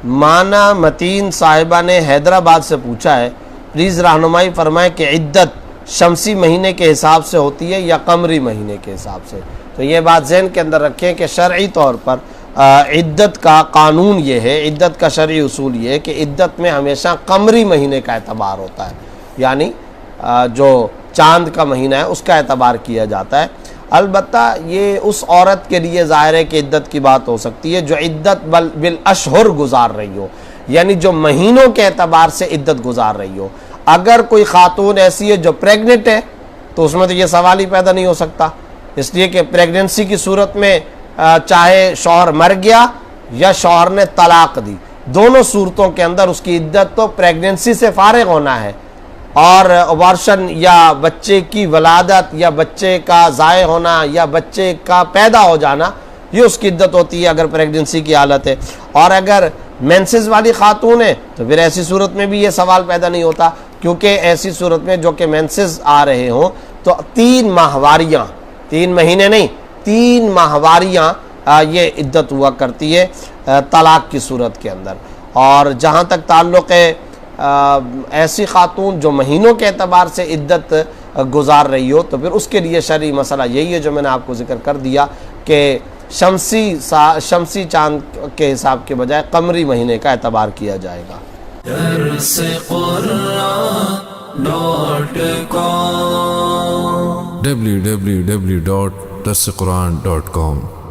مانا متین صاحبہ نے حیدرآباد سے پوچھا ہے، پلیز رہنمائی فرمائیں کہ عدت شمسی مہینے کے حساب سے ہوتی ہے یا قمری مہینے کے حساب سے؟ تو یہ بات ذہن کے اندر رکھیں کہ شرعی طور پر عدت کا قانون یہ ہے، عدت کا شرعی اصول یہ ہے کہ عدت میں ہمیشہ قمری مہینے کا اعتبار ہوتا ہے، یعنی جو چاند کا مہینہ ہے اس کا اعتبار کیا جاتا ہے۔ البتہ یہ اس عورت کے لیے ظاہر ہے کہ عدت کی بات ہو سکتی ہے جو عدت بالاشہر گزار رہی ہو، یعنی جو مہینوں کے اعتبار سے عدت گزار رہی ہو۔ اگر کوئی خاتون ایسی ہے جو پریگننٹ ہے تو اس میں تو یہ سوال ہی پیدا نہیں ہو سکتا، اس لیے کہ پریگننسی کی صورت میں چاہے شوہر مر گیا یا شوہر نے طلاق دی، دونوں صورتوں کے اندر اس کی عدت تو پریگننسی سے فارغ ہونا ہے، اور ابارشن یا بچے کی ولادت یا بچے کا ضائع ہونا یا بچے کا پیدا ہو جانا یہ اس کی عدت ہوتی ہے اگر پریگننسی کی حالت ہے۔ اور اگر مینسز والی خاتون ہے تو پھر ایسی صورت میں بھی یہ سوال پیدا نہیں ہوتا، کیونکہ ایسی صورت میں جو کہ مینسز آ رہے ہوں تو 3 ماہواریاں، 3 مہینے نہیں 3 ماہواریاں یہ عدت ہوا کرتی ہے طلاق کی صورت کے اندر۔ اور جہاں تک تعلق ہے ایسی خاتون جو مہینوں کے اعتبار سے عدت گزار رہی ہو تو پھر اس کے لیے شرعی مسئلہ یہی ہے جو میں نے آپ کو ذکر کر دیا کہ شمسی چاند کے حساب کے بجائے قمری مہینے کا اعتبار کیا جائے گا۔ www.darsequran.com